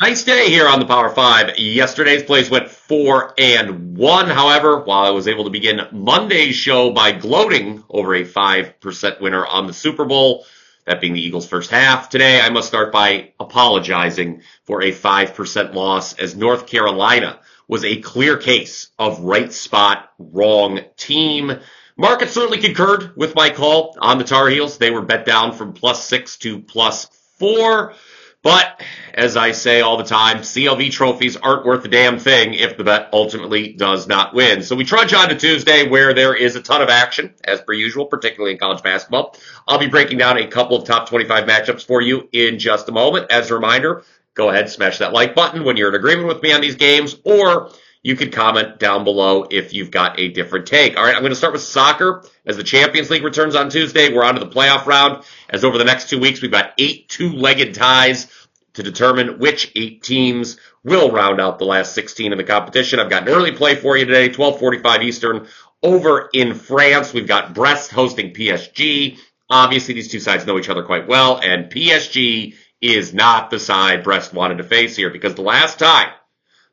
Nice day here on the Power 5. Yesterday's plays went 4-1. However, while I was able to begin Monday's show by gloating over a 5% winner on the Super Bowl, that being the Eagles' first half, today I must start by apologizing for a 5% loss, as North Carolina was a clear case of right spot, wrong team. Market certainly concurred with my call on the Tar Heels. They were bet down from +6 to +4. But, as I say all the time, CLV trophies aren't worth a damn thing if the bet ultimately does not win. So we trudge on to Tuesday, where there is a ton of action, as per usual, particularly in college basketball. I'll be breaking down a couple of top 25 matchups for you in just a moment. As a reminder, go ahead, smash that like button when you're in agreement with me on these games, or you can comment down below if you've got a different take. All right, I'm going to start with soccer. As the Champions League returns on Tuesday, we're on to the playoff round. As over the next 2 weeks, we've got 8 two-legged ties to determine which 8 teams will round out the last 16 in the competition. I've got an early play for you today, 12:45 Eastern, over in France. We've got Brest hosting PSG. Obviously, these two sides know each other quite well, and PSG is not the side Brest wanted to face here, because the last time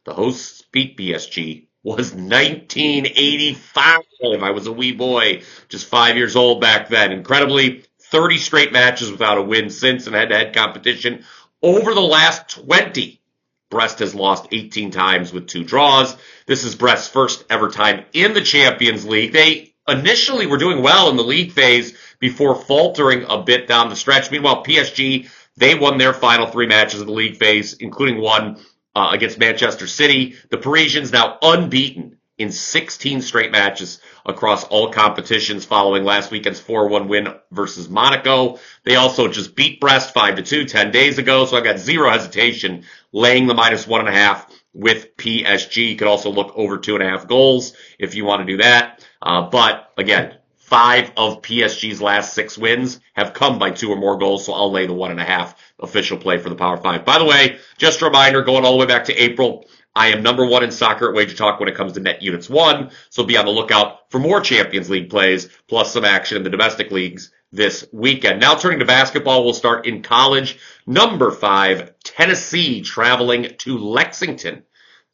the hosts beat PSG was 1985. I was a wee boy, just 5 years old back then. Incredibly, 30 straight matches without a win since in head-to-head competition. Over the last 20, Brest has lost 18 times with 2 draws. This is Brest's first ever time in the Champions League. They initially were doing well in the league phase before faltering a bit down the stretch. Meanwhile, PSG, they won their final 3 matches of the league phase, including one against Manchester City. The Parisians now unbeaten in 16 straight matches across all competitions following last weekend's 4-1 win versus Monaco. They also just beat Brest 5-2 10 days ago, so I've got zero hesitation laying the -1.5 with PSG. You could also look over 2.5 goals if you want to do that. But again, 5 of PSG's last 6 wins have come by 2 or more goals, so I'll lay the 1.5 official play for the Power 5. By the way, just a reminder, going all the way back to April, I am number 1 in soccer at WagerTalk when it comes to net units won, so be on the lookout for more Champions League plays, plus some action in the domestic leagues this weekend. Now turning to basketball, we'll start in college. Number 5, Tennessee traveling to Lexington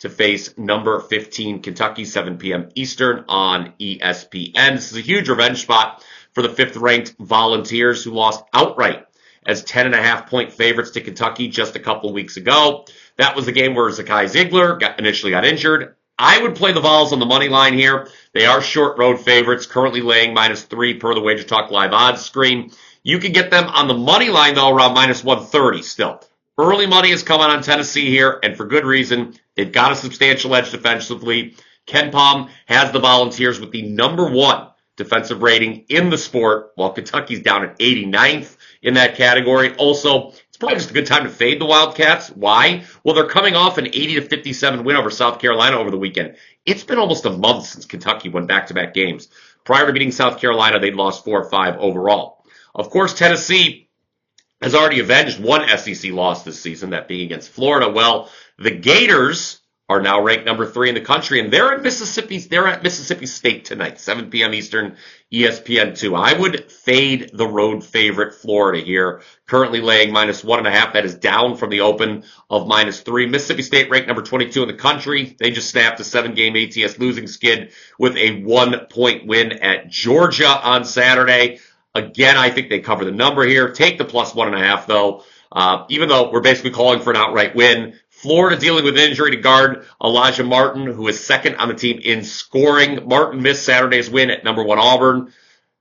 to face number 15, Kentucky, 7 p.m. Eastern on ESPN. This is a huge revenge spot for the 5th-ranked Volunteers, who lost outright as 10.5-point favorites to Kentucky just a couple weeks ago. That was the game where Zakai Ziegler initially got injured. I would play the Vols on the money line here. They are short road favorites, currently laying -3 per the WagerTalk live odds screen. You can get them on the money line, though, around -130 still. Early money is coming on Tennessee here, and for good reason. They've got a substantial edge defensively. Ken Pom has the Volunteers with the number 1 defensive rating in the sport, while Kentucky's down at 89th in that category. Also, it's probably just a good time to fade the Wildcats. Why? Well, they're coming off an 80-57 win over South Carolina over the weekend. It's been almost a month since Kentucky won back-to-back games. Prior to beating South Carolina, they'd lost 4 or 5 overall. Of course, Tennessee has already avenged one SEC loss this season, that being against Florida. Well, the Gators are now ranked number 3 in the country, and they're at Mississippi State tonight, 7 p.m. Eastern, ESPN2. I would fade the road favorite Florida here, currently laying -1.5. That is down from the open of -3. Mississippi State ranked number 22 in the country. They just snapped a 7-game ATS losing skid with a 1-point win at Georgia on Saturday. Again, I think they cover the number here. Take the +1.5, though. Even though we're basically calling for an outright win. Florida dealing with injury to guard Elijah Martin, who is 2nd on the team in scoring. Martin missed Saturday's win at number 1 Auburn.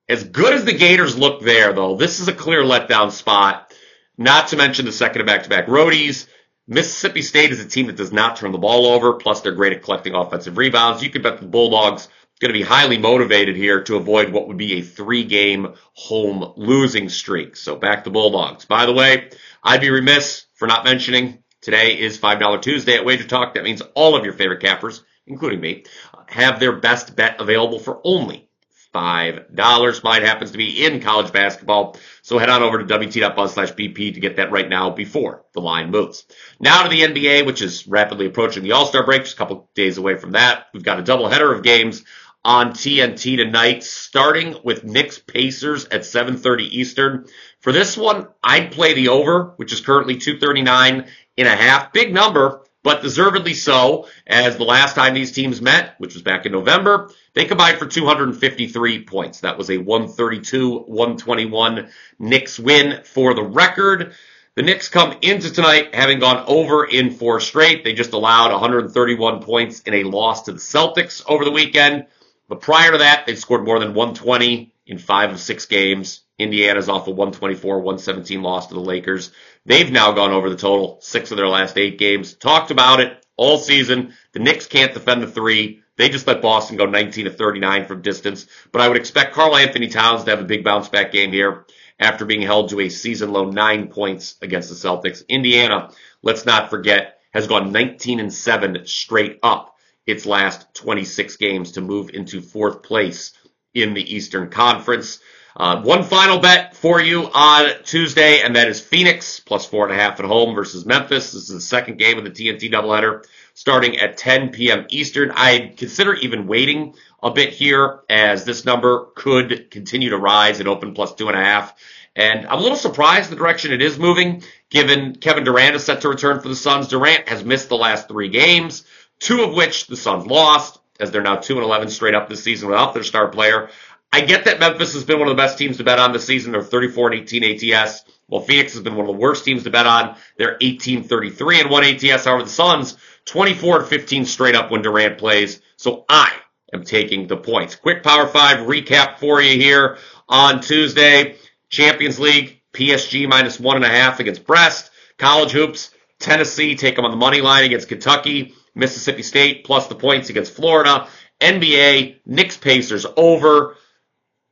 As good as the Gators look there, though, this is a clear letdown spot. Not to mention the second of back-to-back roadies. Mississippi State is a team that does not turn the ball over, plus they're great at collecting offensive rebounds. You can bet the Bulldogs going to be highly motivated here to avoid what would be a 3-game home losing streak. So back the Bulldogs. By the way, I'd be remiss for not mentioning today is $5 Tuesday at WagerTalk. That means all of your favorite cappers, including me, have their best bet available for only $5. Mine happens to be in college basketball, so head on over to wt.buzz/BP to get that right now before the line moves. Now to the NBA, which is rapidly approaching the All-Star break, just a couple days away from that. We've got a doubleheader of games on TNT tonight, starting with Knicks Pacers at 7:30 Eastern. For this one, I'd play the over, which is currently 239. 108.5. Big number, but deservedly so, as the last time these teams met, which was back in November, they combined for 253 points. That was a 132-121 Knicks win for the record. The Knicks come into tonight having gone over in 4 straight. They just allowed 131 points in a loss to the Celtics over the weekend. But prior to that, they've scored more than 120 in 5 of 6 games. Indiana's off a 124-117 loss to the Lakers. They've now gone over the total 6 of their last 8 games. Talked about it all season. The Knicks can't defend the 3. They just let Boston go 19 of 39 from distance. But I would expect Karl Anthony Towns to have a big bounce back game here after being held to a season-low 9 points against the Celtics. Indiana, let's not forget, has gone 19-7 straight up its last 26 games to move into 4th place in the Eastern Conference. One final bet for you on Tuesday, and that is Phoenix plus 4.5 at home versus Memphis. This is the second game of the TNT doubleheader starting at 10 p.m. Eastern. I'd consider even waiting a bit here, as this number could continue to rise and open plus 2.5. And I'm a little surprised the direction it is moving, given Kevin Durant is set to return for the Suns. Durant has missed the last 3 games, 2 of which the Suns lost, as they're now 2-11 straight up this season without their star player. I get that Memphis has been one of the best teams to bet on this season. They're 34-18 ATS, while Phoenix has been one of the worst teams to bet on. They're 18-33-1 ATS. However, the Suns 24-15 straight up when Durant plays. So I am taking the points. Quick Power 5 recap for you here on Tuesday. Champions League, PSG minus 1.5 against Brest. College hoops, Tennessee take them on the money line against Kentucky. Mississippi State plus the points against Florida. NBA, Knicks Pacers over.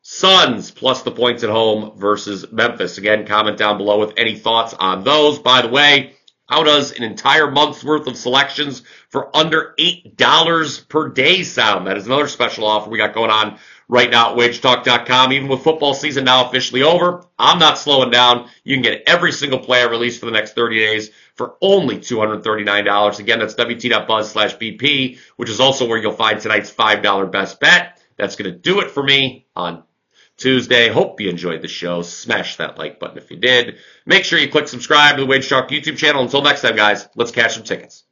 Suns plus the points at home versus Memphis. Again, comment down below with any thoughts on those. By the way, how does an entire month's worth of selections for under $8 per day sound? That is another special offer we got going on right now at WagerTalk.com. Even with football season now officially over, I'm not slowing down. You can get every single player released for the next 30 days for only $239. Again, that's WT.buzz/BP, which is also where you'll find tonight's $5 best bet. That's going to do it for me on Tuesday. Hope you enjoyed the show. Smash that like button if you did. Make sure you click subscribe to the WagerTalk YouTube channel. Until next time, guys, let's catch some tickets.